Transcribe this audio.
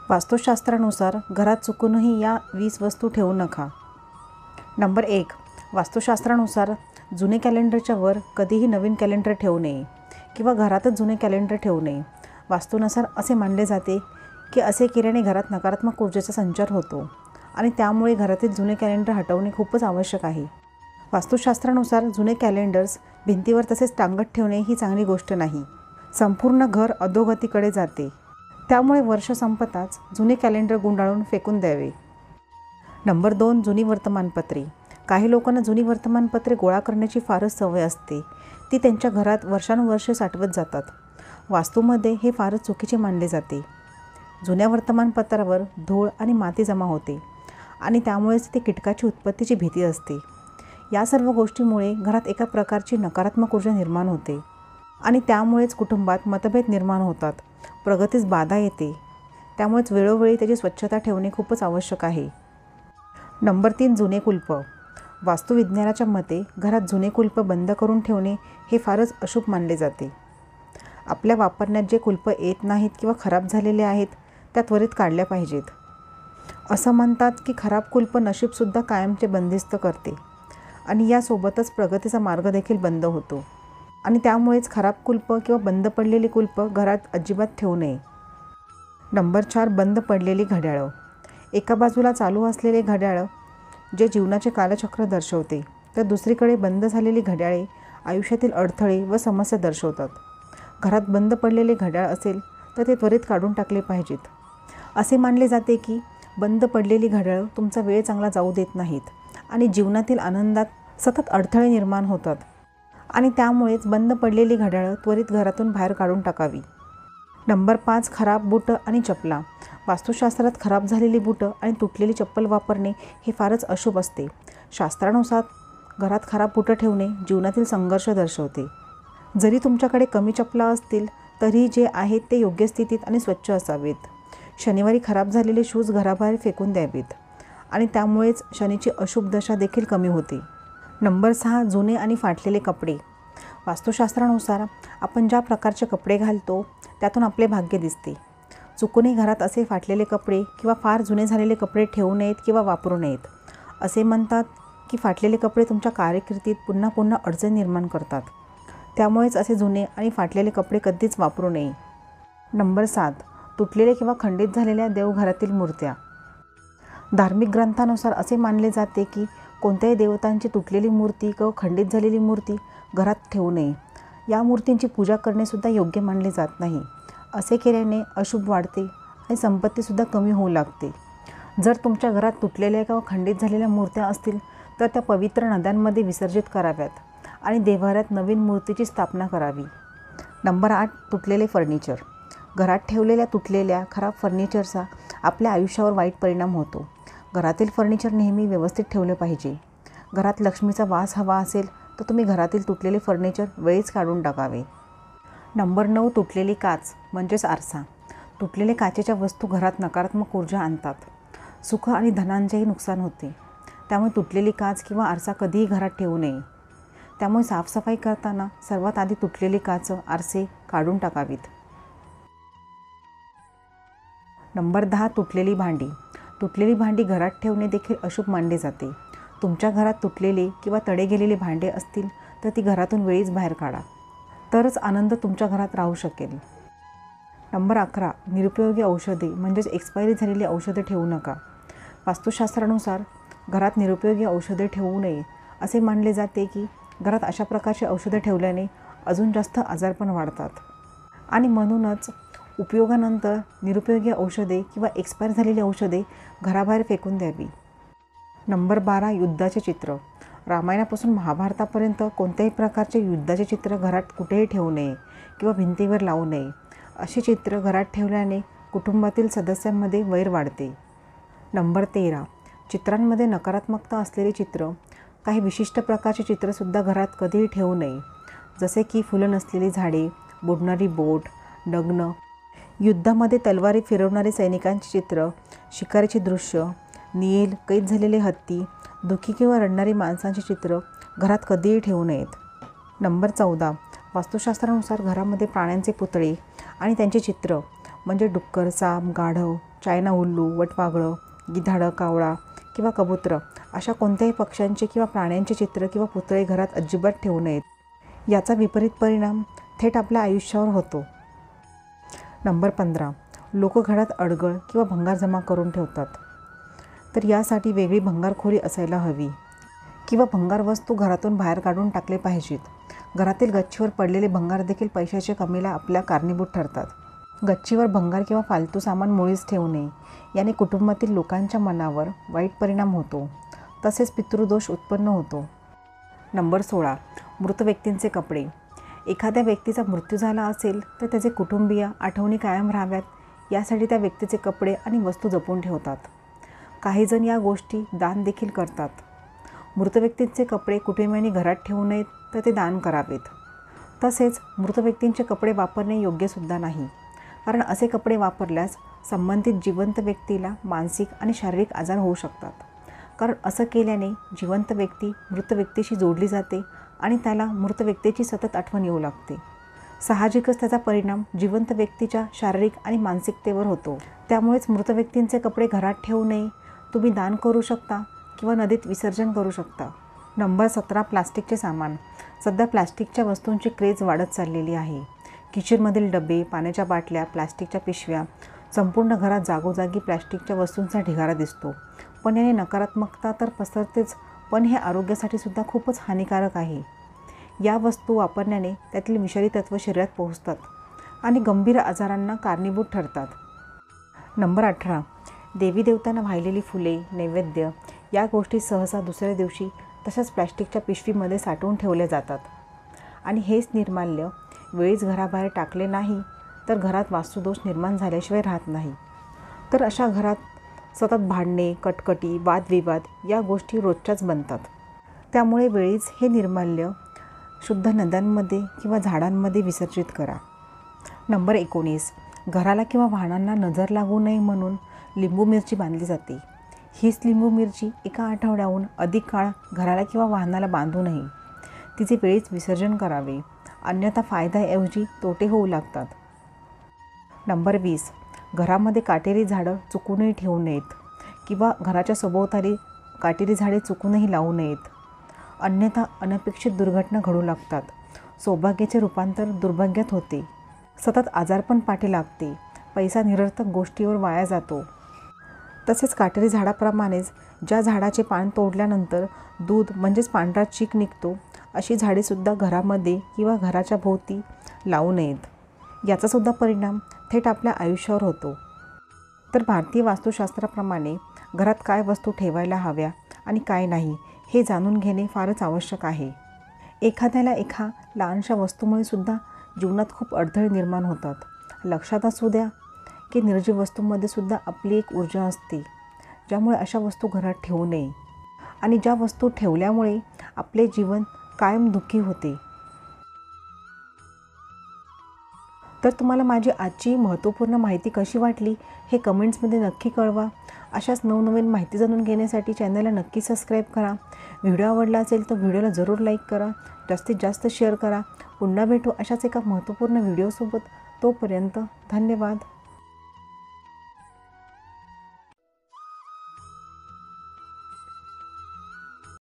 वास्तुशास्त्रानुसार घरात चुकूनही या 20 वस्तू ठेवू नका. नंबर 1. वास्तुशास्त्रानुसार जुने कॅलेंडरच्या वर कधीही नवीन कॅलेंडर ठेवू नये किंवा घरातच जुने कॅलेंडर ठेवू नये. वास्तुनुसार असे मानले जाते की असे केल्याने घरात नकारात्मक ऊर्जेचा संचार होतो आणि त्यामुळे घरातील जुने कॅलेंडर हटवणे खूपच आवश्यक आहे. वास्तुशास्त्रानुसार जुने कॅलेंडर्स भिंतीवर तसेच टांगत ठेवणे ही चांगली गोष्ट नाही. संपूर्ण घर अधोगतीकडे जाते. त्यामुळे वर्ष संपताच जुने कॅलेंडर गुंडाळून फेकून द्यावे. नंबर 2. जुनी वर्तमानपत्रे. काही लोकांना जुनी वर्तमानपत्रे गोळा करण्याची फारच सवय असते. ती त्यांच्या घरात वर्षानुवर्षे साठवत जातात. वास्तूमध्ये हे फारच चुकीचे मानले जाते. जुन्या वर्तमानपत्रावर धूळ आणि माती जमा होते आणि त्यामुळेच ते कीटकाची उत्पत्तीची भीती असते. या सर्व गोष्टीमुळे घरात एका प्रकारची नकारात्मक ऊर्जा निर्माण होते आणि त्यामुळेच कुटुंबात मतभेद निर्माण होतात, प्रगतीस बाधा येते. त्यामुळेच वेळोवेळी त्याची स्वच्छता ठेवणे खूपच आवश्यक आहे. नंबर 3. जुने कुलप. वास्तुविज्ञानाच्या मते घरात जुने कुलप बंद करून ठेवणे हे फारच अशुभ मानले जाते. आपल्या वापरण्यात जे कुलप येत नाहीत किंवा खराब झालेले आहेत त्या त्वरित काढल्या पाहिजेत. असं म्हणतात की खराब कुलप नशीबसुद्धा कायमचे बंदिस्त करते आणि यासोबतच प्रगतीचा मार्ग देखील बंद होतो आणि त्यामुळेच खराब कुलप किंवा बंद पडलेली कुलप घरात अजिबात ठेवू नये. नंबर 4. बंद पडलेली घड्याळं. एका बाजूला चालू असलेले घड्याळ जे जीवनाचे कालचक्र दर्शवते, तर दुसरीकडे बंद झालेली घड्याळे आयुष्यातील अडथळे व समस्या दर्शवतात. घरात बंद पडलेले घड्याळ असेल तर ते त्वरित काढून टाकले पाहिजेत. असे मानले जाते की बंद पडलेली घड्याळं तुमचा वेळ चांगला जाऊ देत नाहीत आणि जीवनातील आनंदात सतत अडथळे निर्माण होतात आणि त्यामुळेच बंद पडलेली घड्याळं त्वरित घरातून बाहेर काढून टाकावी. नंबर 5. खराब बुटं आणि चपला. वास्तुशास्त्रात खराब झालेली बुटं आणि तुटलेली चप्पल वापरणे हे फारच अशुभ असते. शास्त्रानुसार घरात खराब बुटं ठेवणे जीवनातील संघर्ष दर्शवते. जरी तुमच्याकडे कमी चपला असतील तरी जे आहेत ते योग्य स्थितीत आणि स्वच्छ असावेत. शनिवारी खराब झालेले शूज घराबाहेर फेकून द्यावेत आणि त्यामुळेच शनीची अशुभ दशा देखील कमी होते. नंबर 6. जुने आणि फाटलेले कपडे. वास्तुशास्त्रानुसार आपण ज्या प्रकारचे कपडे घालतो त्यातून आपले भाग्य दिसते. चुकूनही घरात असे फाटलेले कपडे किंवा फार जुने झालेले कपडे ठेवू नयेत किंवा वापरू नयेत. असे म्हणतात की फाटलेले कपडे तुमच्या कारकिर्दीत पुन्हा पुन्हा अडचण निर्माण करतात. त्यामुळेच असे जुने आणि फाटलेले कपडे कधीच वापरू नये. नंबर 7. तुटलेले किंवा खंडित झालेल्या देवघरातील मूर्त्या. धार्मिक ग्रंथानुसार असे मानले जाते की कोणत्याही देवतांची तुटलेली मूर्ती किंवा खंडित झालेली मूर्ती घरात ठेवू नये. या मूर्तींची पूजा करणेसुद्धा योग्य मानले जात नाही. असे केल्याने अशुभ वाढते आणि संपत्तीसुद्धा कमी होऊ लागते. जर तुमच्या घरात तुटलेल्या किंवा खंडित झालेल्या मूर्त्या असतील तर त्या पवित्र नद्यांमध्ये विसर्जित कराव्यात आणि देव्हाऱ्यात नवीन मूर्तीची स्थापना करावी. नंबर 8. तुटलेले फर्निचर. घरात ठेवलेल्या तुटलेल्या खराब फर्निचरचा आपल्या आयुष्यावर वाईट परिणाम होतो. घरातील फर्निचर नेहमी व्यवस्थित ठेवले पाहिजे. घरात लक्ष्मीचा वास हवा असेल तर तुम्ही घरातील तुटलेले फर्निचर वेळीच काढून टाकावे. नंबर 9. तुटलेली काच म्हणजेच आरसा. तुटलेले काचेच्या वस्तू घरात नकारात्मक ऊर्जा आणतात. सुख आणि धनांचेही नुकसान होते. त्यामुळे तुटलेली काच किंवा आरसा कधीही घरात ठेवू नये. त्यामुळे साफसफाई करताना सर्वात आधी तुटलेली काच, आरसे काढून टाकावीत. नंबर 10. तुटलेली भांडी. तुटलेली भांडी घरात ठेवणे देखील अशुभ मानले जाते. तुमच्या घरात तुटलेले किंवा तडे गेलेली भांडे असतील तर ती घरातून वेळीच बाहेर काढा. तरच आनंद तुमच्या घरात राहू शकेल. नंबर 11. निरुपयोगी औषधे म्हणजेच एक्सपायरी झालेली औषधे ठेवू नका. वास्तुशास्त्रानुसार घरात निरुपयोगी औषधे ठेवू नये. असे मानले जाते की घरात अशा प्रकारची औषधे ठेवल्याने अजून जास्त आजारपण वाढतात आणि म्हणूनच उपयोगानंतर निरुपयोगी औषधे किंवा एक्सपायर झालेली औषधे घराबाहेर फेकून द्यावी. नंबर 12. युद्धाचे चित्र. रामायणापासून महाभारतापर्यंत कोणत्याही प्रकारचे युद्धाचे चित्र घरात कुठेही ठेवू नये किंवा भिंतीवर लावू नये. अशी चित्र घरात ठेवल्याने कुटुंबातील सदस्यांमध्ये वैर वाढते. नंबर 13. चित्रांमध्ये नकारात्मकता असलेली चित्र. काही विशिष्ट प्रकारचे चित्रसुद्धा घरात कधीही ठेवू नये. जसे की फुलं नसलेली झाडे, बुडणारी बोट, नग्न, युद्धामध्ये तलवारी फिरवणारे सैनिकांचे चित्र, शिकारीचे दृश्य, नील, कैद झालेले हत्ती, दुःखी किंवा रडणारी माणसांचे चित्र घरात कधीही ठेवू नयेत. नंबर 14. वास्तुशास्त्रानुसार घरामध्ये प्राण्यांचे पुतळे आणि त्यांचे चित्र म्हणजे डुक्कर, साप, गाढव, चायना उल्लू, वटवाघळं, गिधाडं, कावळा किंवा कबूतर अशा कोणत्याही पक्ष्यांचे किंवा प्राण्यांचे चित्र किंवा पुतळे घरात अजिबात ठेवू नयेत. याचा विपरीत परिणाम थेट आपल्या आयुष्यावर होतो. नंबर 15. लोक घरात अडगळ किंवा भंगार जमा करून ठेवतात. तर यासाठी वेगळी भंगारखोरी असायला हवी किंवा भंगार वस्तू घरातून बाहेर काढून टाकले पाहिजेत. घरातील गच्चीवर पडलेले भंगार देखील पैशाच्या कमीला आपल्या कारणीभूत ठरतात. गच्चीवर भंगार किंवा फालतू सामान मुळीच ठेवू नये. याने कुटुंबातील लोकांच्या मनावर वाईट परिणाम होतो, तसेच पितृदोष उत्पन्न होतो. नंबर 16. मृत व्यक्तींचे कपडे. एखाद्या व्यक्तीचा मृत्यू झाला असेल तर त्याचे कुटुंबीय आठवणी कायम राहाव्यात यासाठी त्या व्यक्तीचे कपडे आणि वस्तू जपून ठेवतात. काहीजण या गोष्टी दान देखील करतात. मृत व्यक्तींचे कपडे कुटुंबियांनी घरात ठेवू नयेत तर ते दान करावेत. तसेच मृत व्यक्तींचे कपडे वापरणे योग्यसुद्धा नाही, कारण असे कपडे वापरल्यास संबंधित जिवंत व्यक्तीला मानसिक आणि शारीरिक आजार होऊ शकतात. कारण असं केल्याने जिवंत व्यक्ती मृत व्यक्तीशी जोडली जाते आणि त्याला मृत व्यक्तीची सतत आठवण येऊ लागते. साहजिकच त्याचा परिणाम जिवंत व्यक्तीच्या शारीरिक आणि मानसिकतेवर होतो. त्यामुळेच मृत व्यक्तींचे कपडे घरात ठेवू नये. तुम्ही दान करू शकता किंवा नदीत विसर्जन करू शकता. नंबर 17. प्लास्टिकचे सामान. सध्या प्लास्टिकच्या वस्तूंची क्रेज वाढत चाललेली आहे. किचनमधील डबे, पाण्याच्या बाटल्या, प्लास्टिकच्या पिशव्या, संपूर्ण घरात जागोजागी प्लास्टिकच्या वस्तूंचा ढिगारा दिसतो. पण याने नकारात्मकता तर पसरतेच, पण हे आरोग्यासाठी सुद्धा खूपच हानिकारक आहे. या वस्तू वापरण्याने त्यातील विषारी तत्त्व शरीरात पोहोचतात आणि गंभीर आजारांना कारणीभूत ठरतात. नंबर 18. देवी देवतांना वाहिलेली फुले, नैवेद्य या गोष्टी सहसा दुसऱ्या दिवशी तशाच प्लॅस्टिकच्या पिशवीमध्ये साठवून ठेवल्या जातात आणि हेच निर्माल्य वेळीच घराबाहेर टाकले नाही तर घरात वास्तुदोष निर्माण झाल्याशिवाय राहत नाही. तर अशा घरात सतत भांडणे, कटकटी, वादविवाद या गोष्टी रोजच्याच बनतात. त्यामुळे वेळीच हे निर्माल्य शुद्ध नद्यांमध्ये किंवा झाडांमध्ये विसर्जित करा. नंबर 19. घराला किंवा वाहनांना नजर लागू नये म्हणून लिंबू मिरची बांधली जाते. हीच लिंबू मिरची एका आठवड्याहून अधिक काळ घराला किंवा वाहनाला बांधू नये. तिचे वेळीच विसर्जन करावे, अन्यथा फायद्याऐवजी तोटे होऊ लागतात. नंबर 20. घरामध्ये काटेरी झाडं चुकूनही ठेवू नयेत किंवा घराच्या सभोवताली काटेरी झाडे चुकूनही लावू नयेत, अन्यथा अनपेक्षित दुर्घटना घडू लागतात. सौभाग्याचे रूपांतर दुर्भाग्यात होते. सतत आजारपण पाठी लागते. पैसा निरर्थक गोष्टीवर वाया जातो. तसेच काटेरी झाडाप्रमाणेच ज्या झाडाचे पान तोडल्यानंतर दूध म्हणजेच पांढरा चीक निघतो, अशी झाडेसुद्धा घरामध्ये किंवा घराच्या भोवती लावू नयेत. याचासुद्धा परिणाम थेट आपल्या आयुष्यावर होतो. तर भारतीय वास्तुशास्त्राप्रमाणे घरात काय वस्तू ठेवायला हव्या आणि काय नाही हे जाणून घेणे फारच आवश्यक आहे. एखाद्याला एका लहानशा वस्तूमुळे सुद्धा जीवनात खूप अडथळे निर्माण होतात. लक्षात असू द्या की निर्जीव वस्तूंमध्ये सुद्धा आपली एक ऊर्जा असते, ज्यामुळे अशा वस्तू घरात ठेवू नये आणि ज्या वस्तू ठेवल्यामुळे आपले जीवन कायम दुःखी होते. तर तुम्हाला माझी आजची महत्त्वपूर्ण माहिती कशी वाटली हे कमेंट्समध्ये नक्की कळवा. अशाच नवनवीन माहिती जाणून घेण्यासाठी चॅनलला नक्की सबस्क्राईब करा. व्हिडिओ आवडला असेल तर व्हिडिओला जरूर लाईक करा, जास्तीत जास्त शेअर करा. पुन्हा भेटू अशाच एका महत्त्वपूर्ण व्हिडिओसोबत. तोपर्यंत धन्यवाद.